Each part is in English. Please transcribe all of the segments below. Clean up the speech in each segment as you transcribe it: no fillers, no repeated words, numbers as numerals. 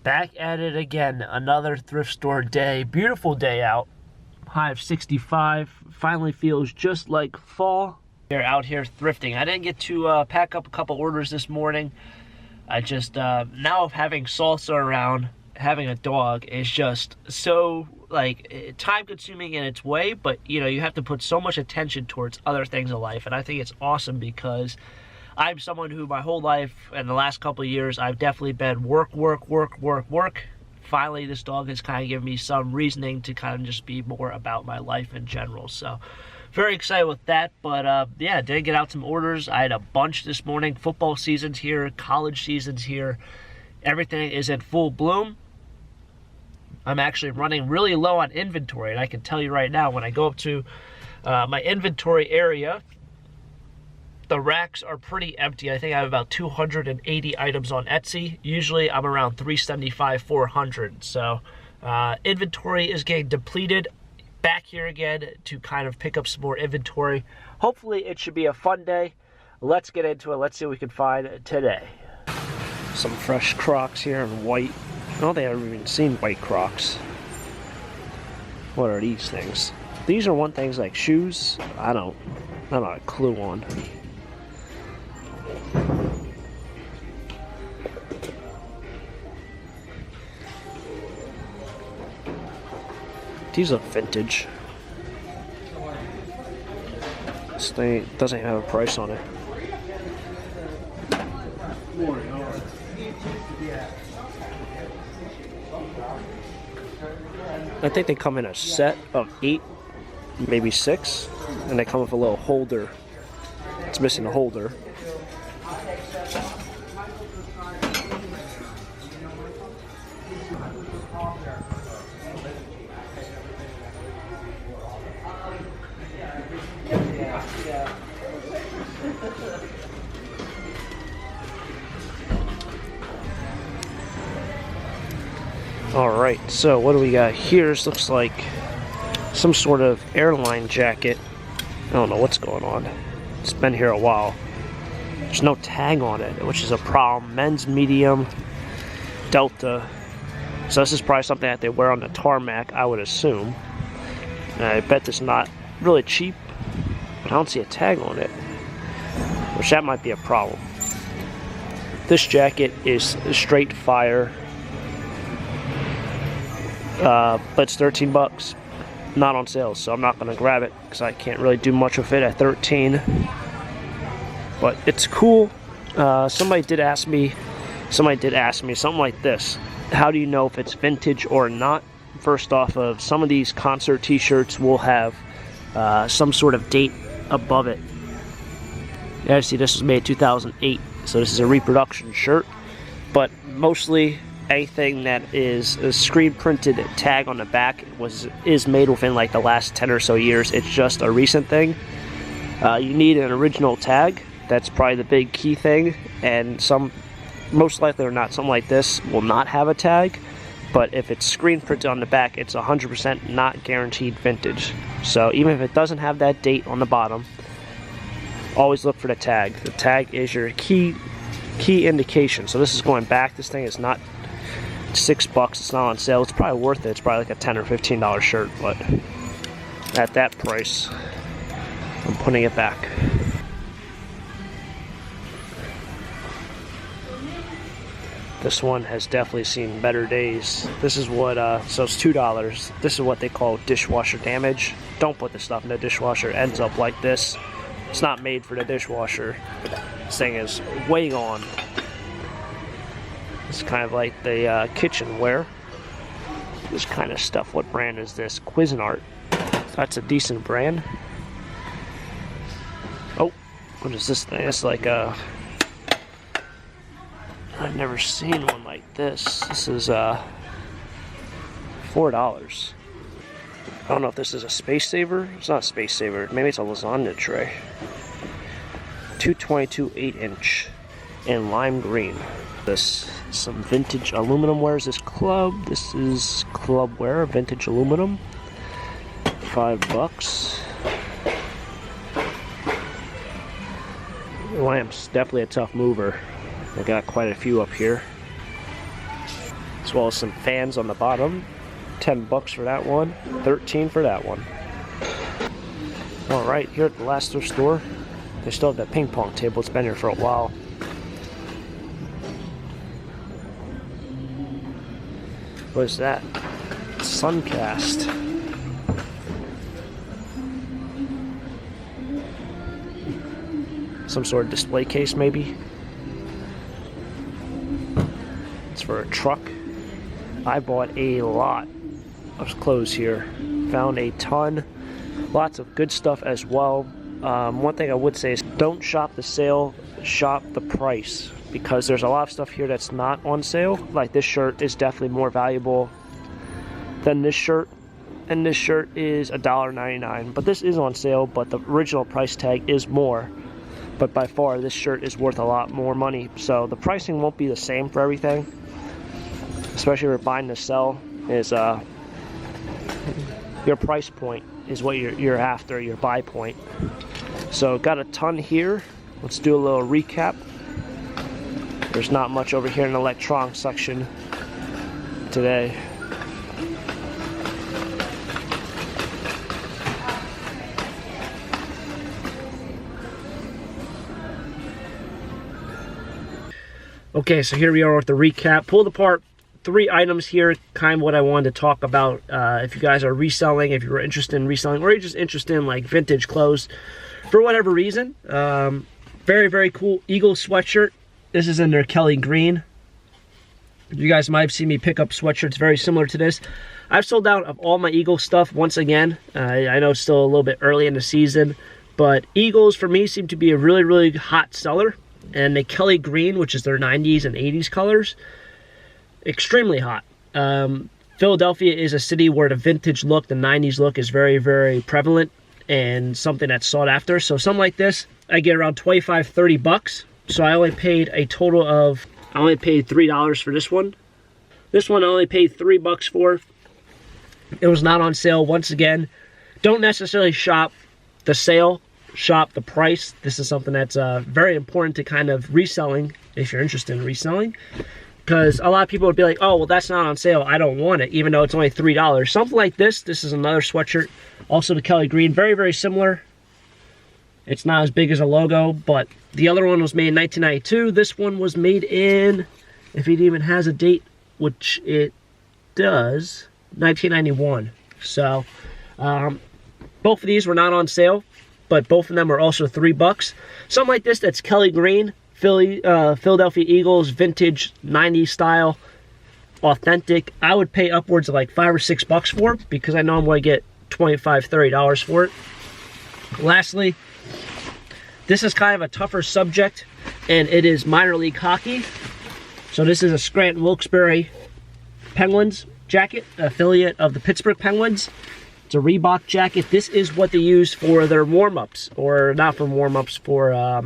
Back at it again, another thrift store day. Beautiful day out. High of 65. Finally feels just like fall. They're out here thrifting. I didn't get to pack up a couple orders this morning. I just, now having salsa around, having a dog is just so, like, time consuming in its way, but, you know, you have to put so much attention towards other things in life, and I think it's awesome because I'm someone who my whole life and the last couple of years, I've definitely been work. Finally, this dog has kind of given me some reasoning to kind of just be more about my life in general, so very excited with that. But yeah, did get out some orders. I had a bunch this morning. Football season's here, college season's here. Everything is in full bloom. I'm actually running really low on inventory, and I can tell you right now, when I go up to my inventory area, the racks are pretty empty. I think I have about 280 items on Etsy. Usually I'm around 375, 400. So inventory is getting depleted. Back here again to kind of pick up some more inventory. Hopefully it should be a fun day. Let's get into it. Let's see what we can find today. Some fresh Crocs here in white. I don't think I've ever even seen white Crocs. What are these things? These are one things like shoes. I'm not a clue on. These look vintage. This thing doesn't even have a price on it. I think they come in a set of 8, maybe 6, and they come with a little holder. It's missing a holder. Alright, so what do we got here? This looks like some sort of airline jacket. I don't know what's going on. It's been here a while. There's no tag on it, which is a problem. Men's medium, Delta. So this is probably something that they wear on the tarmac, I would assume. I bet it's not really cheap, but I don't see a tag on it, which that might be a problem. This jacket is straight fire. But it's 13 bucks, not on sale, so I'm not going to grab it because I can't really do much with it at 13. But it's cool. Somebody did ask me something like this: how do you know if it's vintage or not? First off, of some of these concert t-shirts will have some sort of date above it. Yeah, see, this was made 2008, so this is a reproduction shirt, but mostly anything that is a screen printed tag on the back is made within like the last 10 or so years. It's just a recent thing. You need an original tag. That's probably the big key thing, and most likely or not, something like this will not have a tag, but if it's screen printed on the back, it's 100% not guaranteed vintage. So even if it doesn't have that date on the bottom, always look for the tag. The tag is your key indication. So this is going back. This thing is not $6. It's not on sale. It's probably worth it. It's probably like a $10 or $15 shirt, but at that price, I'm putting it back. This one has definitely seen better days. This is what, so it's $2. This is what they call dishwasher damage. Don't put this stuff in the dishwasher. It ends up like this. It's not made for the dishwasher. This thing is way gone. It's kind of like the kitchenware. This kind of stuff. What brand is this? Cuisinart. That's a decent brand. Oh, what is this thing? It's like a... I've never seen one like this. This is $4. I don't know if this is a space saver. It's not a space saver. Maybe it's a lasagna tray. 222 8-inch in lime green. This some vintage aluminum ware. Is this club? This is clubware, vintage aluminum. $5. Lamp's definitely a tough mover. I got quite a few up here. as well as some fans on the bottom. 10 bucks for that one, 13 for that one. All right, here at the last thrift store, they still have that ping pong table. It's been here for a while. What is that? Suncast. Some sort of display case, maybe. It's for a truck. I bought a lot of clothes here. Found a ton. Lots of good stuff as well. One thing I would say is don't shop the sale, shop the price, because there's a lot of stuff here that's not on sale. Like this shirt is definitely more valuable than this shirt, and this shirt is $1.99. But this is on sale, but the original price tag is more. But by far, this shirt is worth a lot more money. So the pricing won't be the same for everything, especially if you're buying to sell. Is your price point is what you're after, your buy point. So got a ton here. Let's do a little recap. There's not much over here in the electronics section today. Okay, so here we are with the recap. Pulled apart 3 items here, kind of what I wanted to talk about. If you guys are reselling, if you're interested in reselling, or you're just interested in like vintage clothes for whatever reason. Very, very cool Eagle sweatshirt. This is in their Kelly green. You guys might have seen me pick up sweatshirts very similar to this. I've sold out of all my Eagle stuff once again. I know it's still a little bit early in the season, but Eagles for me seem to be a really, really hot seller. And the Kelly green, which is their 90s and 80s colors, extremely hot. Philadelphia is a city where the vintage look, the 90s look, is very, very prevalent and something that's sought after. So something like this, I get around 25, 30 bucks. So I only paid a total of, I only paid $3 for this one. This one I only paid 3 bucks for. It was not on sale. Once again, don't necessarily shop the sale, shop the price. This is something that's very important to kind of reselling, if you're interested in reselling. Because a lot of people would be like, oh, well, that's not on sale, I don't want it, even though it's only $3. Something like this. This is another sweatshirt, also the Kelly green, very, very similar. It's not as big as a logo, but the other one was made in 1992. This one was made in, if it even has a date, which it does, 1991. So both of these were not on sale, but both of them are also 3 bucks. Something like this, that's Kelly green, Philadelphia Eagles, vintage 90s style, authentic. I would pay upwards of like 5 or 6 bucks for it, because I know I'm going to get $25, $30 for it. Lastly, this is kind of a tougher subject, and it is minor league hockey. So this is a Scranton Wilkes-Barre Penguins jacket, affiliate of the Pittsburgh Penguins. It's a Reebok jacket. This is what they use for their warm-ups, or not for warm-ups, for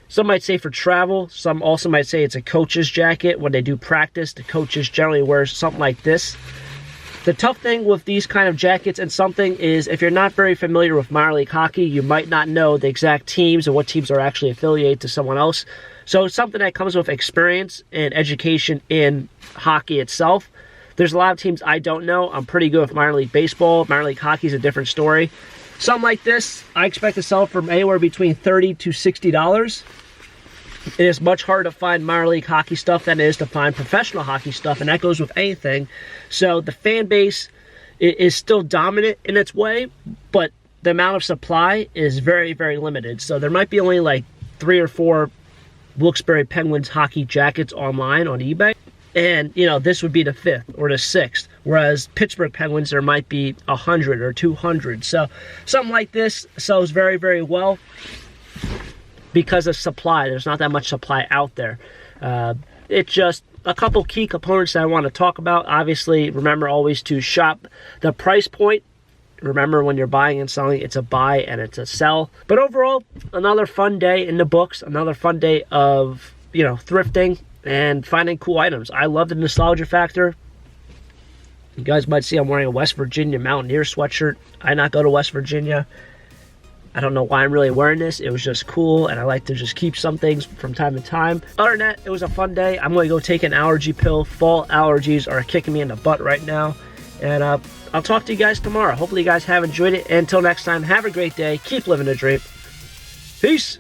some might say for travel. Some also might say it's a coach's jacket. When they do practice, the coaches generally wear something like this. The tough thing with these kind of jackets and something is, if you're not very familiar with minor league hockey, you might not know the exact teams and what teams are actually affiliated to someone else. So it's something that comes with experience and education in hockey itself. There's a lot of teams I don't know. I'm pretty good with minor league baseball. Minor league hockey is a different story. Something like this, I expect to sell from anywhere between $30 to $60. It is much harder to find minor league hockey stuff than it is to find professional hockey stuff, and that goes with anything. So the fan base is still dominant in its way, but the amount of supply is very, very limited. So there might be only like 3 or 4 Wilkes-Barre Penguins hockey jackets online on eBay. And, you know, this would be the 5th or the 6th. Whereas Pittsburgh Penguins, there might be 100 or 200. So something like this sells very, very well because of supply. There's not that much supply out there. It's just a couple key components that I want to talk about. Obviously, remember always to shop the price point. Remember, when you're buying and selling, it's a buy and it's a sell. But overall, another fun day in the books. Another fun day of, you know, thrifting and finding cool items. I love the nostalgia factor. You guys might see I'm wearing a West Virginia Mountaineer sweatshirt. I not go to West Virginia. I don't know why I'm really wearing this. It was just cool, and I like to just keep some things from time to time. Other than that, it was a fun day. I'm going to go take an allergy pill. Fall allergies are kicking me in the butt right now. And I'll talk to you guys tomorrow. Hopefully you guys have enjoyed it. Until next time, have a great day. Keep living the dream. Peace.